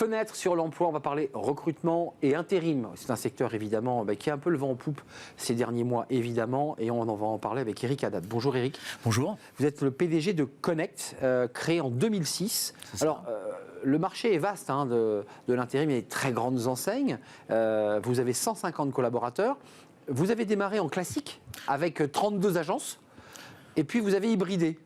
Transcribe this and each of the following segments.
fenêtre sur l'emploi, on va parler recrutement et intérim. C'est un secteur évidemment qui a un peu le vent en poupe ces derniers mois évidemment, et on va en parler avec Eric Haddad. Bonjour Eric. Bonjour. Vous êtes le PDG de Connect, créé en 2006. Alors le marché est vaste de l'intérim, il y a des très grandes enseignes. Vous avez 150 collaborateurs. Vous avez démarré en classique avec 32 agences et puis vous avez hybridé.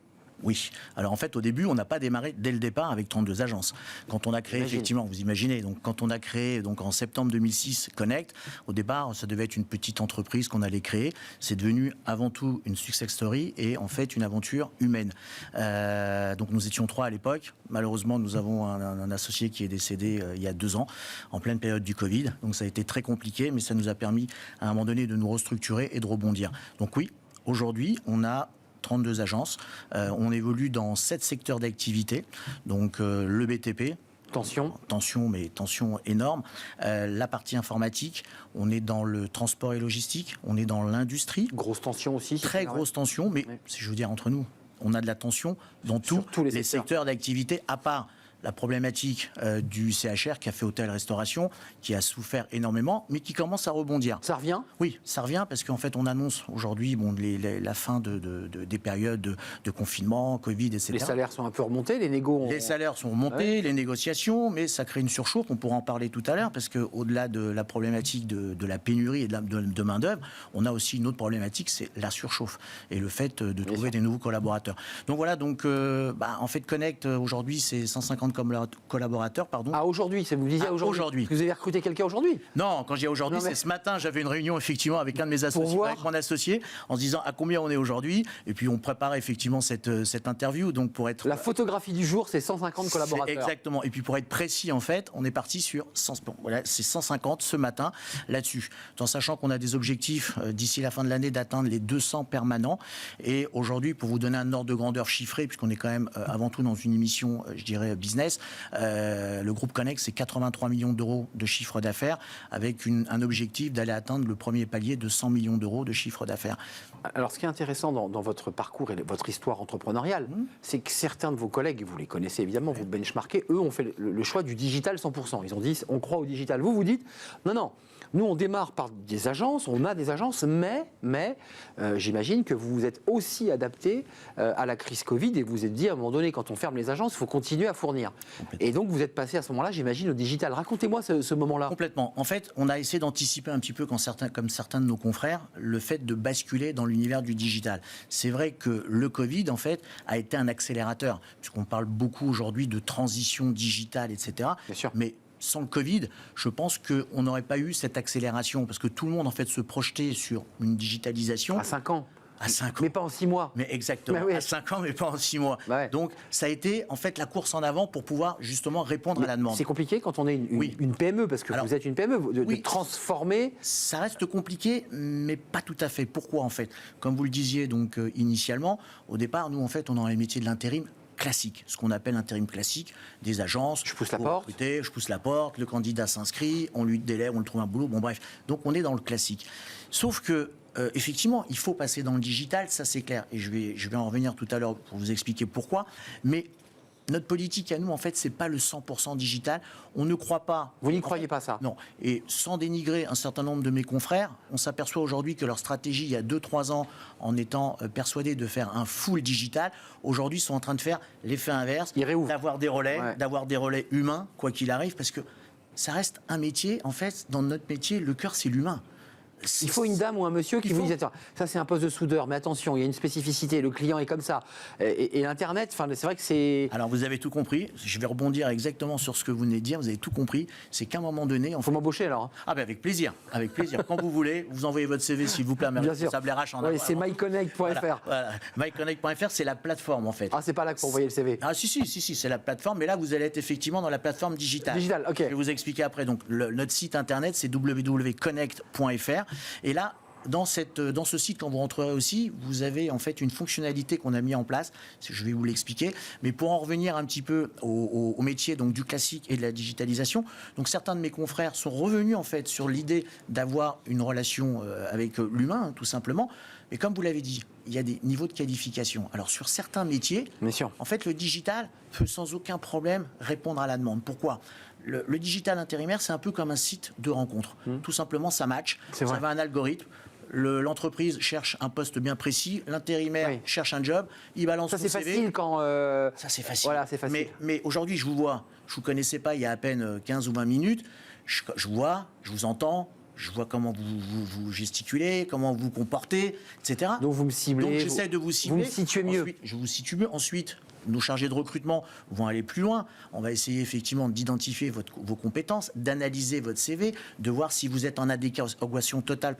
Oui. Alors en fait, au début, on n'a pas démarré dès le départ avec 32 agences. Quand on a créé, effectivement, vous imaginez, donc quand on a créé donc en septembre 2006 Connect, au départ, ça devait être une petite entreprise qu'on allait créer. C'est devenu avant tout une success story et en fait une aventure humaine. Donc nous étions 3 à l'époque. Malheureusement, nous avons un associé qui est décédé il y a 2 ans, en pleine période du Covid. Donc ça a été très compliqué, mais ça nous a permis à un moment donné de nous restructurer et de rebondir. Donc oui, aujourd'hui, on a 32 agences. On évolue dans 7 secteurs d'activité. Donc le BTP. Tension, mais tension énorme. La partie informatique, on est dans le transport et logistique, on est dans l'industrie. Grosse tension aussi. Très grosse tension, mais si je veux dire entre nous, on a de la tension dans tous les secteurs d'activité, à part la problématique du CHR qui a fait hôtel-restauration, qui a souffert énormément, mais qui commence à rebondir. Ça revient ? Oui, ça revient parce qu'en fait, on annonce aujourd'hui la fin des périodes de confinement, Covid, etc. Les salaires sont un peu remontés, les négos... Les salaires sont remontés, les négociations, mais ça crée une surchauffe, on pourra en parler tout à l'heure, parce qu'au-delà de la problématique de la pénurie et de main-d'œuvre, on a aussi une autre problématique, c'est la surchauffe et le fait de trouver des nouveaux collaborateurs. Donc voilà, en fait, Connect, aujourd'hui, c'est 150 collaborateurs, pardon. Ah, aujourd'hui, c'est vous disiez aujourd'hui. Vous avez recruté quelqu'un aujourd'hui ? Non, quand je dis aujourd'hui, c'est ce matin, j'avais une réunion effectivement avec un de mes associés, avec mon associé, en se disant à combien on est aujourd'hui, et puis on préparait effectivement cette interview, donc pour être... La photographie du jour, c'est 150 collaborateurs. Exactement, et puis pour être précis, en fait, on est parti sur voilà, c'est 150 ce matin, là-dessus, en sachant qu'on a des objectifs d'ici la fin de l'année d'atteindre les 200 permanents, et aujourd'hui, pour vous donner un ordre de grandeur chiffré, puisqu'on est quand même avant tout dans une émission, je dirais, business, le groupe Connect, c'est 83 millions d'euros de chiffre d'affaires avec un objectif d'aller atteindre le premier palier de 100 millions d'euros de chiffre d'affaires. Alors, ce qui est intéressant dans votre parcours et votre histoire entrepreneuriale, c'est que certains de vos collègues, vous les connaissez évidemment, vous benchmarkez, eux ont fait le choix du digital 100%. Ils ont dit, on croit au digital. Vous dites, non, nous on démarre par des agences, on a des agences, mais j'imagine que vous vous êtes aussi adapté à la crise Covid et vous vous êtes dit, à un moment donné, quand on ferme les agences, il faut continuer à fournir. Et donc vous êtes passé à ce moment-là, j'imagine, au digital. Racontez-moi ce moment-là. Complètement. En fait, on a essayé d'anticiper un petit peu, comme certains de nos confrères, le fait de basculer dans l'univers du digital. C'est vrai que le Covid, en fait, a été un accélérateur, puisqu'on parle beaucoup aujourd'hui de transition digitale, etc. Bien sûr. Mais sans le Covid, je pense qu'on n'aurait pas eu cette accélération, parce que tout le monde, en fait, se projetait sur une digitalisation. À 5 ans. À 5 ans. Mais pas en 6 mois. Mais exactement, oui. à 5 ans, mais pas en 6 mois. Ouais. Donc, ça a été, en fait, la course en avant pour pouvoir, justement, répondre à la demande. C'est compliqué quand on est une PME, parce que vous êtes une PME, de transformer... Ça reste compliqué, mais pas tout à fait. Pourquoi, en fait ? Comme vous le disiez, donc, initialement, au départ, nous, en fait, on est dans les métiers de l'intérim classique, ce qu'on appelle l'intérim classique, des agences. Je pousse la porte. Je pousse la porte, le candidat s'inscrit, on lui délègue, on lui trouve un boulot, bon bref. Donc on est dans le classique. Sauf que, effectivement, il faut passer dans le digital, ça c'est clair. Et je vais en revenir tout à l'heure pour vous expliquer pourquoi. Mais notre politique à nous, en fait, c'est pas le 100% digital. On ne croit pas... Vous n'y croyez pas ça ? Non. Et sans dénigrer un certain nombre de mes confrères, on s'aperçoit aujourd'hui que leur stratégie, il y a 2-3 ans, en étant persuadés de faire un full digital, aujourd'hui, sont en train de faire l'effet inverse, d'avoir des relais humains, quoi qu'il arrive, parce que ça reste un métier, en fait, dans notre métier, le cœur, c'est l'humain. Il faut une dame ou un monsieur qui vous dise, attends, ça c'est un poste de soudeur, mais attention, il y a une spécificité, le client est comme ça. Et l'Internet, c'est vrai que c'est... Alors vous avez tout compris, je vais rebondir exactement sur ce que vous venez de dire, vous avez tout compris, c'est qu'à un moment donné... Il faut m'embaucher alors. Ah ben avec plaisir. Quand vous voulez, vous envoyez votre CV s'il vous plaît à mes responsables RH en c'est myconnect.fr. Voilà. myconnect.fr, c'est la plateforme en fait. Ah, c'est pas là que vous envoyez le CV. Ah si, c'est la plateforme, mais là vous allez être effectivement dans la plateforme digitale. Digital, ok. Je vais vous expliquer après. Donc notre site internet c'est www.connect.fr. Et là, dans ce site, quand vous rentrerez aussi, vous avez en fait une fonctionnalité qu'on a mis en place. Je vais vous l'expliquer. Mais pour en revenir un petit peu au métier donc, du classique et de la digitalisation, donc certains de mes confrères sont revenus en fait sur l'idée d'avoir une relation avec l'humain, tout simplement. Mais comme vous l'avez dit, il y a des niveaux de qualification. Alors sur certains métiers, en fait, le digital peut sans aucun problème répondre à la demande. Pourquoi ? Le digital intérimaire, c'est un peu comme un site de rencontre. Tout simplement, ça match. Ça va un algorithme. L'entreprise cherche un poste bien précis, l'intérimaire cherche un job, il balance son CV. Ça, c'est facile quand... Ça, c'est facile. Voilà, c'est facile. Mais aujourd'hui, je vous vois. Je ne vous connaissais pas il y a à peine 15 ou 20 minutes. Je vois, je vous entends. Je vois comment vous gesticulez, comment vous vous comportez, etc. Donc vous me ciblez. Donc j'essaie de vous cibler. Vous me situez mieux. Ensuite, je vous situe mieux. Ensuite, nos chargés de recrutement vont aller plus loin. On va essayer effectivement d'identifier vos compétences, d'analyser votre CV, de voir si vous êtes en adéquation totale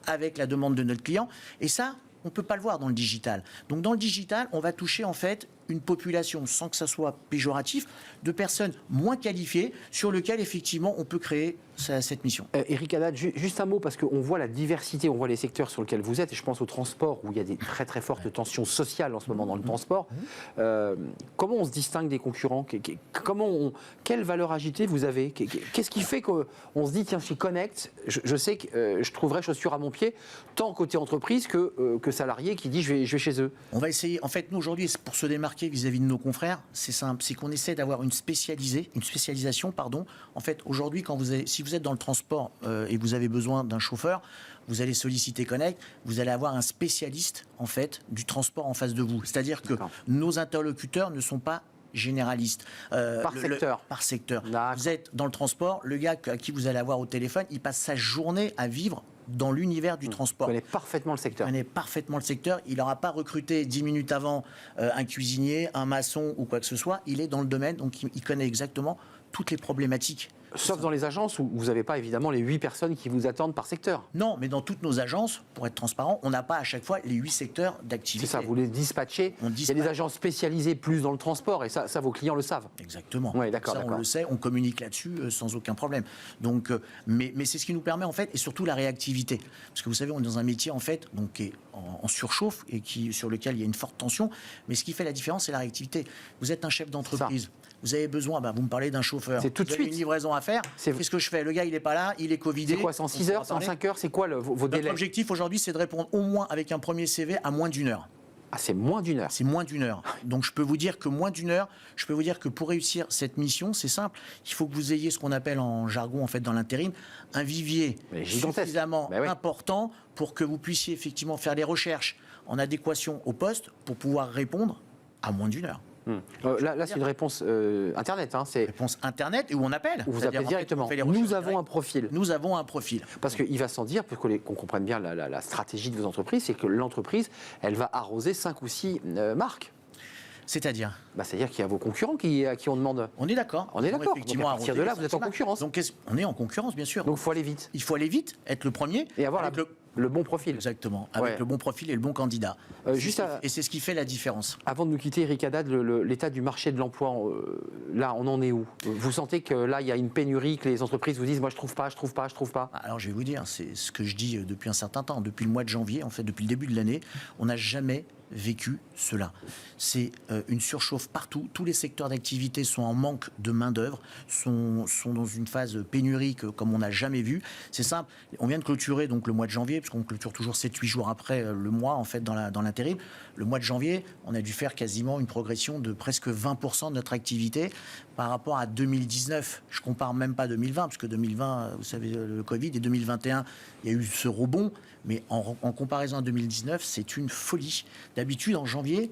avec la demande de notre client. Et ça, on ne peut pas le voir dans le digital. Donc dans le digital, on va toucher en fait une population, sans que ça soit péjoratif, de personnes moins qualifiées sur lesquelles effectivement on peut créer cette mission. Eric Haddad, juste un mot, parce qu'on voit la diversité, on voit les secteurs sur lesquels vous êtes, et je pense au transport, où il y a des très très fortes tensions sociales en ce moment dans le transport. Comment on se distingue des concurrents? Quelle valeur ajoutée vous avez? Qu'est-ce qui fait qu'on se dit, tiens, chez Connect, je sais que je trouverai chaussure à mon pied, tant côté entreprise que salarié qui dit je vais chez eux? On va essayer, en fait, nous aujourd'hui, pour se démarquer vis-à-vis de nos confrères, c'est simple, c'est qu'on essaie d'avoir une spécialisation. En fait, aujourd'hui, si vous êtes dans le transport et vous avez besoin d'un chauffeur, vous allez solliciter Connect, vous allez avoir un spécialiste en fait du transport en face de vous. C'est-à-dire que nos interlocuteurs ne sont pas généralistes. Par secteur. Vous êtes dans le transport, le gars à qui vous allez avoir au téléphone, il passe sa journée à vivre dans l'univers du transport. Il connaît parfaitement le secteur. Il n'aura pas recruté 10 minutes avant un cuisinier, un maçon ou quoi que ce soit. Il est dans le domaine, donc il connaît exactement toutes les problématiques. Sauf dans les agences où vous n'avez pas évidemment les 8 personnes qui vous attendent par secteur. Non, mais dans toutes nos agences, pour être transparent, on n'a pas à chaque fois les 8 secteurs d'activité. C'est ça, vous les dispatchez. Il y a des agences spécialisées plus dans le transport et ça vos clients le savent. Exactement. Ouais, d'accord. On le sait, on communique là-dessus sans aucun problème. Donc, mais c'est ce qui nous permet en fait, et surtout la réactivité. Parce que vous savez, on est dans un métier en fait, donc, qui est en surchauffe et sur lequel il y a une forte tension. Mais ce qui fait la différence, c'est la réactivité. Vous êtes un chef d'entreprise. Vous avez besoin, vous me parlez d'un chauffeur. C'est tout de suite. Une livraison à faire. Qu'est-ce que je fais? Le gars, il n'est pas là, il est covidé. C'est quoi, 106 heures, 105 heures? C'est quoi vos délais? Notre objectif aujourd'hui, c'est de répondre au moins avec un premier CV à moins d'1 heure. Ah, c'est moins d'1 heure. C'est moins d'1 heure. Donc je peux vous dire que moins d'1 heure, je peux vous dire que pour réussir cette mission, c'est simple. Il faut que vous ayez ce qu'on appelle en jargon, en fait, dans l'intérim, un vivier suffisamment important pour que vous puissiez effectivement faire les recherches en adéquation au poste pour pouvoir répondre à moins d'1 heure. Là c'est une réponse Internet. C'est réponse Internet où on appelle. Où vous appelez directement. En fait, nous avons un profil. Nous avons un profil. Parce qu'il va sans dire, pour qu'on comprenne bien la stratégie de vos entreprises, c'est que l'entreprise, elle va arroser 5 ou 6 marques. C'est-à-dire c'est-à-dire qu'il y a vos concurrents à qui on demande. On est d'accord. On est d'accord. Donc à partir de là, vous êtes en concurrence. Donc on est en concurrence, bien sûr. Donc il faut aller vite. Il faut aller vite, être le premier. Et avoir le bon profil. Exactement, avec le bon profil et le bon candidat. Et c'est ce qui fait la différence. Avant de nous quitter, Eric Haddad, l'état du marché de l'emploi, là, on en est où? Vous sentez que là, il y a une pénurie, que les entreprises vous disent, moi, je trouve pas. Alors, je vais vous dire, c'est ce que je dis depuis un certain temps. Depuis le mois de janvier, en fait, depuis le début de l'année, on n'a jamais vécu cela. C'est une surchauffe partout. Tous les secteurs d'activité sont en manque de main-d'œuvre, sont dans une phase pénurique comme on n'a jamais vu. C'est simple. On vient de clôturer donc le mois de janvier, puisqu'on clôture toujours 7-8 jours après le mois, en fait, dans l'intérim. Le mois de janvier, on a dû faire quasiment une progression de presque 20% de notre activité par rapport à 2019. Je compare même pas 2020, parce que 2020, vous savez, le Covid, et 2021, il y a eu ce rebond. Mais en comparaison à 2019, c'est une folie. D'habitude, en janvier,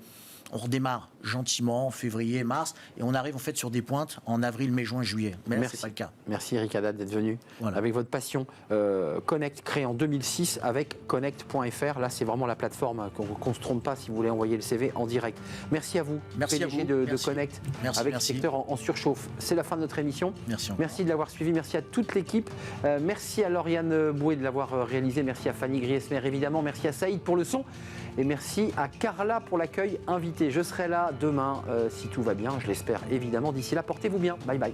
on redémarre gentiment, février, mars, et on arrive en fait sur des pointes en avril, mai, juin, juillet. Mais là, c'est pas le cas. Merci Eric Haddad d'être venu avec votre passion. Connect, créé en 2006 avec Connect.fr. Là, c'est vraiment la plateforme qu'on ne se trompe pas si vous voulez envoyer le CV en direct. Merci à vous, PDG à vous. De Connect, avec le secteur en surchauffe. C'est la fin de notre émission. Merci de l'avoir suivi. Merci à toute l'équipe. Merci à Lauriane Bouet de l'avoir réalisé. Merci à Fanny Griesmer, évidemment. Merci à Saïd pour le son. Et merci à Carla pour l'accueil invité. Je serai là demain si tout va bien, je l'espère évidemment. D'ici là, portez-vous bien. Bye bye.